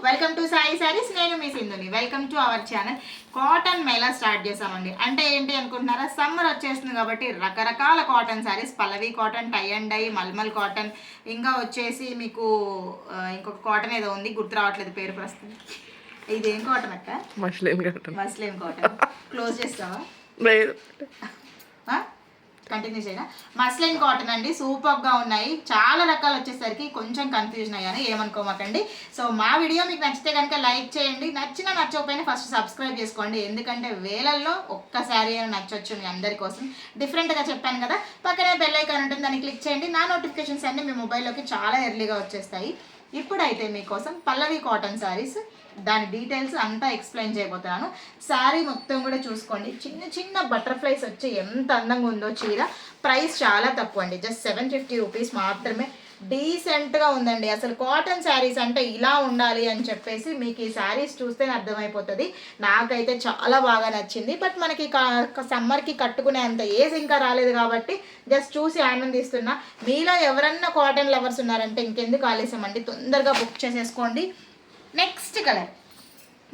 Welcome to Sai sarees. నేను మీ సింధుని. Welcome to our channel. Cotton mela start చేసామండి. అంటే ఏంటి అనుకుంటున్నారా, సమ్మర్ వచ్చేస్తుంది కాబట్టి రకరకాల cotton sarees, Pallavi cotton, tie and dye, mulmul cotton, ఇంకా వచ్చేసి మీకు ఇంకొక కాటన్ ఏదో ఉంది, గుర్తు రావట్లేదు పేరు ప్రస్తుతం. ఇది ఏం కాటన్ అక్క? Muslin cotton. క్లోజ్ చేస్తావా? లేదు, కంటిన్యూ చేయనా? మస్లిన్ కాటన్ అండి, సూపర్గా ఉన్నాయి. చాలా రకాలు వచ్చేసరికి కొంచెం కన్ఫ్యూజన్ అయ్యాను, ఏమనుకోమాకండి. సో మా వీడియో మీకు నచ్చితే కనుక లైక్ చేయండి, నచ్చకపోయినా ఫస్ట్ సబ్స్క్రైబ్ చేసుకోండి. ఎందుకంటే వేలల్లో ఒక్క శారీ అయినా నచ్చొచ్చు మీ అందరి కోసం. డిఫరెంట్గా చెప్పాను కదా. పక్కనే బెల్ ఐకాన్ ఉంటుంది, దాన్ని క్లిక్ చేయండి. నా నోటిఫికేషన్స్ అన్నీ మీ మొబైల్లోకి చాలా ఎర్లీగా వచ్చేస్తాయి. ఇప్పుడైతే మీకోసం పల్లవి కాటన్ శారీస్, దాని డీటెయిల్స్ అంతా ఎక్స్ప్లెయిన్ చేయబోతున్నాను. శారీ మొత్తం కూడా చూసుకోండి. చిన్న చిన్న బటర్ఫ్లైస్ వచ్చి ఎంత అందంగా ఉందో చీర. ప్రైస్ చాలా తక్కువ అండి, జస్ట్ 750 రూపీస్ మాత్రమే. డీసెంట్గా ఉందండి. అసలు కాటన్ శారీస్ అంటే ఇలా ఉండాలి అని చెప్పేసి మీకు ఈ శారీస్ చూస్తే అర్థమైపోతుంది. నాకైతే చాలా బాగా నచ్చింది. బట్ మనకి సమ్మర్కి కట్టుకునే అంత ఏజ్ ఇంకా రాలేదు కాబట్టి జస్ట్ చూసి ఆనందిస్తున్నా. మీలో ఎవరన్నా కాటన్ లవర్స్ ఉన్నారంటే ఇంకెందుకు ఆలస్యం అండి, తొందరగా బుక్ చేసేసుకోండి. Next colour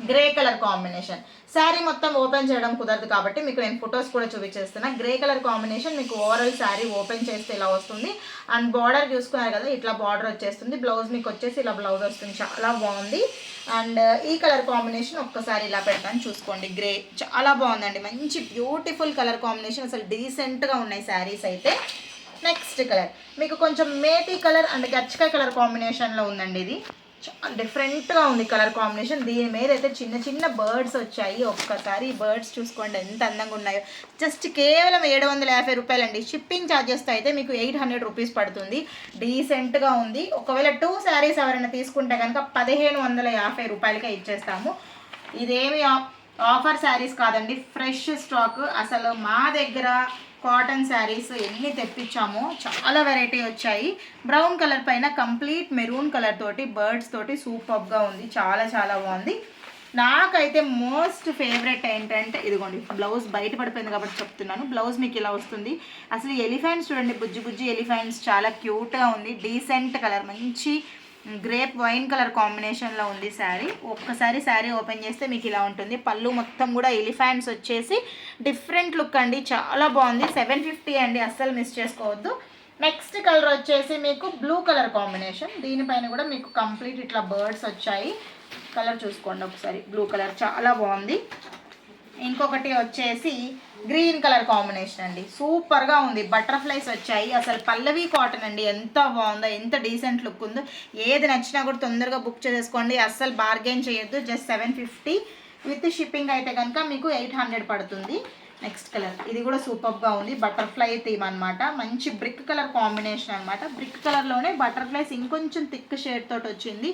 grey colour combination. Sari మొత్తం ఓపెన్ చేయడం కుదరదు కాబట్టి మీకు నేను ఫొటోస్ కూడా చూపించేస్తున్నా. గ్రే కలర్ కాంబినేషన్ మీకు ఓవరాల్ శారీ ఓపెన్ చేస్తే ఇలా వస్తుంది. అండ్ బార్డర్ చూసుకున్నారు కదా, ఇట్లా బార్డర్ వచ్చేస్తుంది. బ్లౌజ్ మీకు వచ్చేసి ఇలా బ్లౌజ్ వస్తుంది, చాలా బాగుంది. అండ్ ఈ కలర్ కాంబినేషన్ ఒక్కసారి ఇలా పెడతాను చూసుకోండి. గ్రే చాలా బాగుందండి, మంచి బ్యూటిఫుల్ కలర్ కాంబినేషన్. అసలు డీసెంట్గా ఉన్నాయి శారీస్ అయితే. నెక్స్ట్ కలర్ మీకు కొంచెం మేటీ కలర్ అండ్ గచ్చకాయ కలర్ కాంబినేషన్లో ఉందండి. ఇది చాలా డిఫరెంట్గా ఉంది కలర్ కాంబినేషన్. దీని మీద అయితే చిన్న చిన్న బర్డ్స్ వచ్చాయి. ఒక్కసారి ఈ బర్డ్స్ చూసుకోండి ఎంత అందంగా ఉన్నాయో. జస్ట్ కేవలం 750 రూపాయలండి. షిప్పింగ్ ఛార్జెస్తో అయితే మీకు 800 రూపీస్ పడుతుంది. డీసెంట్గా ఉంది. ఒకవేళ 2 శారీస్ ఎవరైనా తీసుకుంటే కనుక 1550 రూపాయలకే ఇచ్చేస్తాము. ఇదేమి ఆఫర్ శారీస్ కాదండి, ఫ్రెష్ స్టాక్. అసలు మా దగ్గర కాటన్ శారీస్ ఎన్ని తెప్పించామో, చాలా వెరైటీ వచ్చాయి. బ్రౌన్ కలర్ పైన కంప్లీట్ మెరూన్ కలర్ తోటి బర్డ్స్ తోటి సూపర్గా ఉంది, చాలా చాలా బాగుంది. నాకైతే మోస్ట్ ఫేవరెట్ ఏంటంటే ఇదిగోండి, బ్లౌజ్ బయట పడిపోయింది కాబట్టి చెప్తున్నాను. బ్లౌజ్ మీకు ఇలా వస్తుంది. అసలు ఎలిఫెంట్స్ చూడండి, బుజ్జి బుజ్జి ఎలిఫెంట్స్, చాలా క్యూట్గా ఉంది. డీసెంట్ కలర్, మంచి గ్రేప్ వైన్ కలర్ కాంబినేషన్లో ఉంది శారీ. ఒక్కసారి శారీ ఓపెన్ చేస్తే మీకు ఇలా ఉంటుంది. పళ్ళు మొత్తం కూడా ఎలిఫెంట్స్ వచ్చేసి డిఫరెంట్ లుక్ అండి, చాలా బాగుంది. 750 అండి, అస్సలు మిస్ చేసుకోవద్దు. నెక్స్ట్ కలర్ వచ్చేసి మీకు బ్లూ కలర్ కాంబినేషన్. దీనిపైన కూడా మీకు కంప్లీట్ ఇట్లా బర్డ్స్ వచ్చాయి. కలర్ చూసుకోండి ఒకసారి, బ్లూ కలర్ చాలా బాగుంది. ఇంకొకటి వచ్చేసి గ్రీన్ కలర్ కాంబినేషన్ అండి, సూపర్గా ఉంది. బటర్ఫ్లైస్ వచ్చాయి. అసలు పల్లవి కాటన్ అండి, ఎంత బాగుందో, ఎంత డీసెంట్ లుక్ ఉందో. ఏది నచ్చినా కూడా తొందరగా బుక్ చేసేసుకోండి, అస్సలు బార్గెన్ చేయొద్దు. జస్ట్ 750 విత్ షిప్పింగ్ అయితే కనుక మీకు 800 పడుతుంది. నెక్స్ట్ కలర్ ఇది కూడా సూపర్గా ఉంది. బటర్ఫ్లై థీమ్ అనమాట, మంచి బ్రిక్ కలర్ కాంబినేషన్ అనమాట. బ్రిక్ కలర్లోనే బటర్ఫ్లైస్ ఇంకొంచెం థిక్ షేడ్ తోటి వచ్చింది,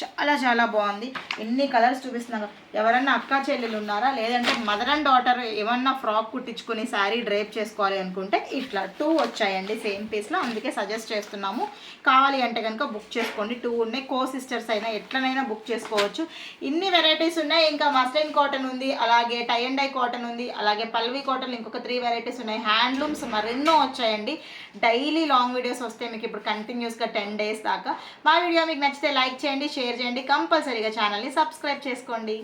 చాలా చాలా బాగుంది. ఎన్ని కలర్స్ చూపిస్తున్నారు. ఎవరన్నా అక్క చెల్లెలు ఉన్నారా, లేదంటే మదర్ అండ్ డాటర్ ఏమన్నా ఫ్రాక్ కుట్టించుకుని శారీ డ్రైప్ చేసుకోవాలి అనుకుంటే ఇట్లా 2 వచ్చాయండి సేమ్ పీస్లో, అందుకే సజెస్ట్ చేస్తున్నాము. కావాలి అంటే కనుక బుక్ చేసుకోండి. 2 ఉన్నాయి. కో సిస్టర్స్ అయినా ఎట్లనైనా బుక్ చేసుకోవచ్చు. ఇన్ని వెరైటీస్ ఉన్నాయి. ఇంకా మస్లిన్ కాటన్ ఉంది, అలాగే టై అండ్ డై కాటన్ ఉంది, అలాగే పల్లవి కాటన్ ఇంకొక 3 వెరైటీస్ ఉన్నాయి. హ్యాండ్లూమ్స్ మరెన్నో వచ్చాయండి. డైలీ లాంగ్ వీడియోస్ వస్తే మీకు ఇప్పుడు కంటిన్యూస్గా 10 డేస్ దాకా. మా వీడియో మీకు నచ్చితే లైక్ చేయండి, షేర్ చేయండి, కంపల్సరీగా ఛానల్ని సబ్స్క్రైబ్ చేసుకోండి.